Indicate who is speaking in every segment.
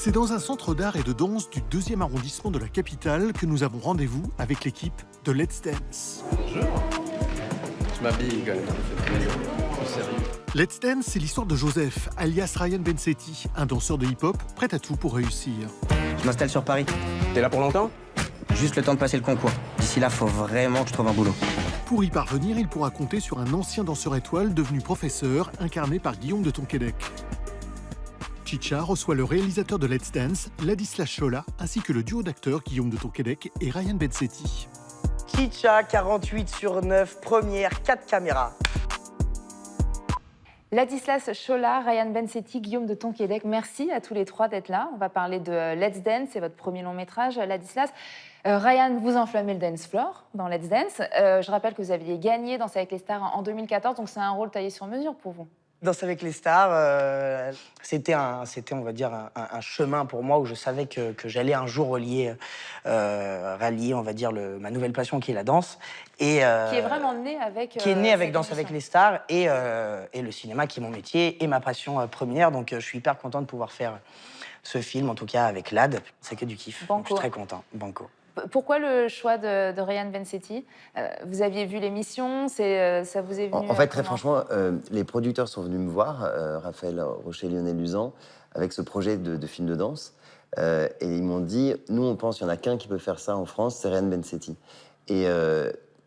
Speaker 1: C'est dans un centre d'art et de danse du 2e arrondissement de la capitale que nous avons rendez-vous avec l'équipe de Let's Dance.
Speaker 2: Bonjour. Je m'habille quand même, plus sérieux.
Speaker 1: Let's Dance, c'est l'histoire de Joseph, alias Ryan Bensetti, un danseur de hip-hop prêt à tout pour réussir.
Speaker 3: Je m'installe sur Paris.
Speaker 2: T'es là pour longtemps?
Speaker 3: Juste le temps de passer le concours. D'ici là, faut vraiment que je trouve un boulot.
Speaker 1: Pour y parvenir, il pourra compter sur un ancien danseur étoile devenu professeur, incarné par Guillaume de Tonquédec. Chicha reçoit le réalisateur de Let's Dance, Ladislas Chola, ainsi que le duo d'acteurs Guillaume de Tonquédec et Ryan Bensetti.
Speaker 4: Chicha, 48/9, première, 4 caméras.
Speaker 5: Ladislas Chola, Ryan Bensetti, Guillaume de Tonquédec, merci à tous les trois d'être là. On va parler de Let's Dance, c'est votre premier long métrage, Ladislas. Ryan, vous enflammez le dance floor dans Let's Dance. Je rappelle que vous aviez gagné Danser avec les stars en 2014, donc c'est un rôle taillé sur mesure pour vous.
Speaker 4: Danser avec les stars, c'était, on va dire, un chemin pour moi où je savais que j'allais un jour rallier, on va dire, ma nouvelle passion qui est la danse. Et,
Speaker 5: qui est vraiment né avec...
Speaker 4: qui est né avec Danser avec les stars et le cinéma qui est mon métier et ma passion première. Donc je suis hyper content de pouvoir faire ce film, en tout cas avec Lad. C'est que du kiff. Donc, je suis très content. Banco.
Speaker 5: Pourquoi le choix de Ryan Bensetti? Vous aviez vu l'émission, ça vous est venu...
Speaker 6: En fait, très franchement, les producteurs sont venus me voir, Raphaël Rocher et Lionel Luzan, avec ce projet de film de danse. Et ils m'ont dit, nous, on pense qu'il n'y en a qu'un qui peut faire ça en France, c'est Ryan Bensetti. Et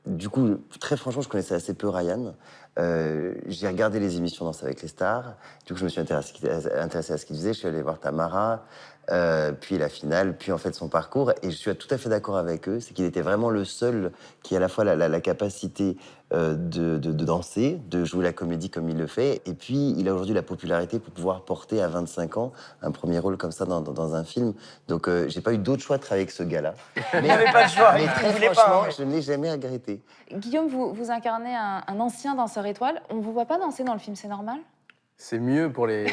Speaker 6: du coup, très franchement, je connaissais assez peu Ryan. J'ai regardé les émissions Danse avec les stars. Du coup, je me suis intéressé à ce qu'il faisait. Je suis allé voir Tamara, puis la finale, puis en fait son parcours. Et je suis tout à fait d'accord avec eux. C'est qu'il était vraiment le seul qui a à la fois la capacité de danser, de jouer la comédie comme il le fait. Et puis, il a aujourd'hui la popularité pour pouvoir porter à 25 ans un premier rôle comme ça dans un film. Donc, j'ai pas eu d'autre choix de travailler avec ce gars-là.
Speaker 4: Il n'y avait pas de choix.
Speaker 6: Mais très franchement, je ne l'ai jamais regretté.
Speaker 5: Guillaume, vous incarnez un ancien danseur étoile. On ne vous voit pas danser dans le film, c'est normal?
Speaker 2: C'est mieux pour les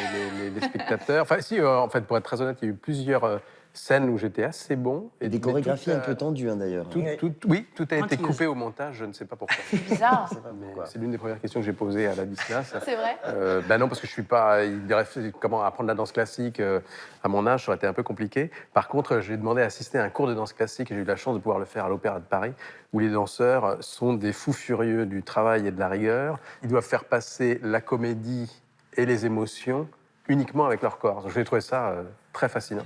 Speaker 2: spectateurs. Enfin, si, en fait, pour être très honnête, il y a eu plusieurs scènes où j'étais assez bon.
Speaker 6: Et des chorégraphies un peu tendues, hein, d'ailleurs.
Speaker 2: Oui, tout a été coupé au montage, je ne sais pas pourquoi.
Speaker 5: C'est bizarre.
Speaker 2: C'est l'une des premières questions que j'ai posées à Ladislas.
Speaker 5: C'est vrai?
Speaker 2: Ben non, parce que je suis pas... Il dirait comment apprendre la danse classique à mon âge, ça aurait été un peu compliqué. Par contre, j'ai demandé à assister à un cours de danse classique et j'ai eu la chance de pouvoir le faire à l'Opéra de Paris, où les danseurs sont des fous furieux du travail et de la rigueur. Ils doivent faire passer la comédie et les émotions uniquement avec leur corps. Donc, j'ai trouvé ça très fascinant.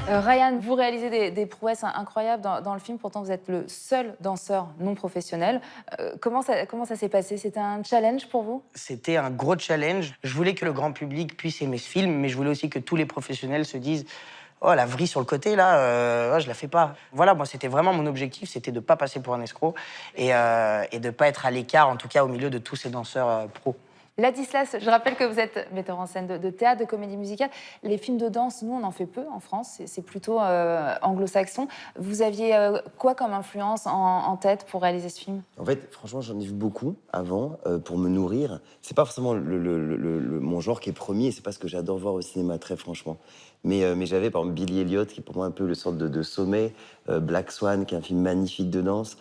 Speaker 5: Ryan, vous réalisez des prouesses incroyables dans le film, pourtant vous êtes le seul danseur non professionnel. Comment ça s'est passé? C'était un challenge pour vous?
Speaker 4: C'était un gros challenge. Je voulais que le grand public puisse aimer ce film, mais je voulais aussi que tous les professionnels se disent « Oh, la vrille sur le côté, là, je la fais pas. » Voilà, moi, c'était vraiment mon objectif, c'était de pas passer pour un escroc et de pas être à l'écart, en tout cas au milieu de tous ces danseurs pros.
Speaker 5: Ladislas, je rappelle que vous êtes metteur en scène de théâtre, de comédie musicale. Les films de danse, nous, on en fait peu en France. C'est plutôt anglo-saxon. Vous aviez quoi comme influence en tête pour réaliser ce film?
Speaker 6: En fait, franchement, j'en ai vu beaucoup avant pour me nourrir. C'est pas forcément mon genre qui est premier, et c'est pas ce que j'adore voir au cinéma, très franchement. Mais j'avais, par exemple, Billy Elliot, qui est pour moi un peu le sorte de sommet, Black Swan, qui est un film magnifique de danse.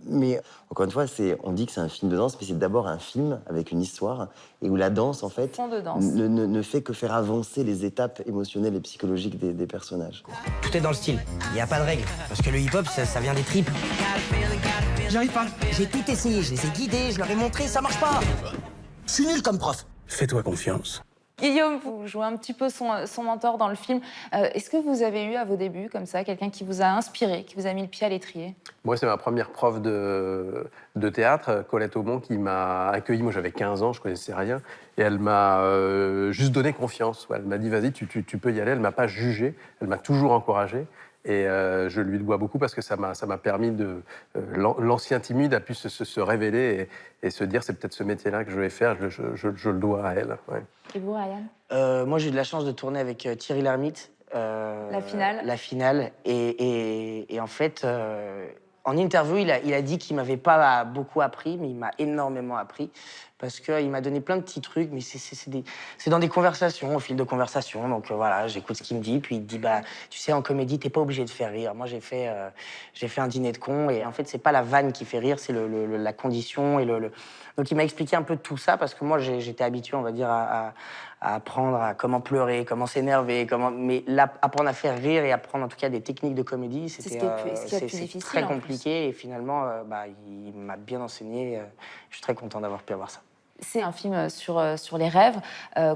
Speaker 6: Mais encore une fois, on dit que c'est un film de danse, mais c'est d'abord un film avec une histoire et où la danse, en fait, ne fait que faire avancer les étapes émotionnelles et psychologiques des personnages.
Speaker 3: Tout est dans le style. Il n'y a pas de règle. Parce que le hip-hop, ça vient des tripes. J'arrive pas. J'ai tout essayé. Je les ai guidés, je leur ai montré, ça marche pas. Je suis nul comme prof.
Speaker 2: Fais-toi confiance.
Speaker 5: Guillaume, vous jouez un petit peu son mentor dans le film. Est-ce que vous avez eu à vos débuts, comme ça, quelqu'un qui vous a inspiré, qui vous a mis le pied à l'étrier?
Speaker 2: Moi, c'est ma première prof de théâtre, Colette Aumont, qui m'a accueilli. Moi, j'avais 15 ans, je connaissais rien. Et elle m'a juste donné confiance. Elle m'a dit, vas-y, tu peux y aller. Elle m'a pas jugé, elle m'a toujours encouragé. Et je lui dois beaucoup parce que ça m'a permis de... L'ancien timide a pu se révéler et se dire, c'est peut-être ce métier-là que je vais faire, je le dois à elle. Ouais.
Speaker 5: Et vous, Ryan?
Speaker 4: Moi, j'ai eu de la chance de tourner avec Thierry Lhermitte.
Speaker 5: La finale?
Speaker 4: La finale. Et en fait, en interview, il a dit qu'il m'avait pas beaucoup appris, mais il m'a énormément appris. parce qu'il m'a donné plein de petits trucs, mais c'est dans des conversations, au fil de conversations. Donc voilà, j'écoute ce qu'il me dit, puis il me dit, bah, tu sais, en comédie, t'es pas obligé de faire rire. Moi, j'ai fait un dîner de cons, et en fait, c'est pas la vanne qui fait rire, c'est la condition et Donc il m'a expliqué un peu tout ça, parce que moi, j'étais habitué, on va dire, à apprendre à comment pleurer, comment s'énerver, mais là, apprendre à faire rire et apprendre en tout cas des techniques de comédie,
Speaker 5: C'est ce qui est plus difficile,
Speaker 4: très
Speaker 5: en
Speaker 4: compliqué. Et finalement, il m'a bien enseigné. Je suis très content d'avoir pu avoir ça.
Speaker 5: C'est un film sur les rêves,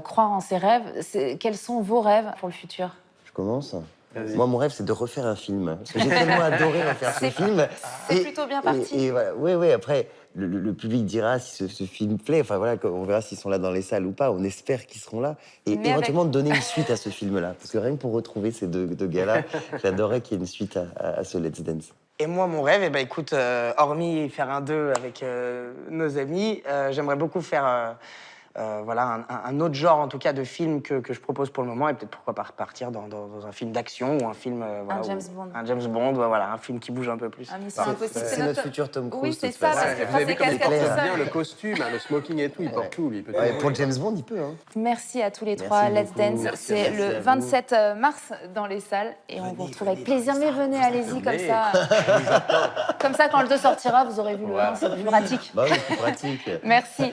Speaker 5: croire en ses rêves. Quels sont vos rêves pour le futur?
Speaker 6: Je commence.
Speaker 2: Vas-y.
Speaker 6: Moi, mon rêve, c'est de refaire un film. Parce que j'ai tellement adoré refaire ce film.
Speaker 5: C'est plutôt bien parti.
Speaker 6: Et voilà. Oui, après, le public dira si ce film plaît. Enfin, voilà, on verra s'ils sont là dans les salles ou pas. On espère qu'ils seront là. Et
Speaker 5: Mais
Speaker 6: éventuellement, donner une suite à ce film-là. Parce que rien que pour retrouver ces deux gars-là, j'adorerais qu'il y ait une suite à ce Let's Dance.
Speaker 4: Et moi, mon rêve, écoute, hormis faire un 2 avec nos amis, j'aimerais beaucoup faire un autre genre, en tout cas, de film que je propose pour le moment, et peut-être pourquoi pas repartir dans un film d'action ou un film...
Speaker 5: Un James Bond.
Speaker 4: Un James Bond, voilà, un film qui bouge un peu plus.
Speaker 5: Un Mission Impossible.
Speaker 6: C'est notre futur Tom Cruise.
Speaker 5: Oui, c'est
Speaker 6: de toute
Speaker 5: ça,
Speaker 6: façon.
Speaker 5: parce que
Speaker 2: Vous avez vu
Speaker 5: c'est
Speaker 2: comme il
Speaker 5: casquette
Speaker 2: porte
Speaker 5: tout seul.
Speaker 2: bien le costume, le smoking et tout, il porte tout, lui. Il peut
Speaker 6: Ouais,
Speaker 2: tout.
Speaker 6: pour James Bond, il peut. Hein.
Speaker 5: Merci à tous les
Speaker 6: Merci
Speaker 5: trois. Let's
Speaker 6: beaucoup.
Speaker 5: Dance,
Speaker 2: Merci,
Speaker 5: c'est
Speaker 6: merci
Speaker 5: le
Speaker 6: à vous.
Speaker 5: 27 mars dans les salles. Et on vous retrouve avec plaisir. Mais venez, allez-y, comme ça. Comme ça, quand le 2 sortira, vous aurez vu le 1, c'est plus pratique.
Speaker 6: Bah oui, c'est pratique.
Speaker 5: Merci.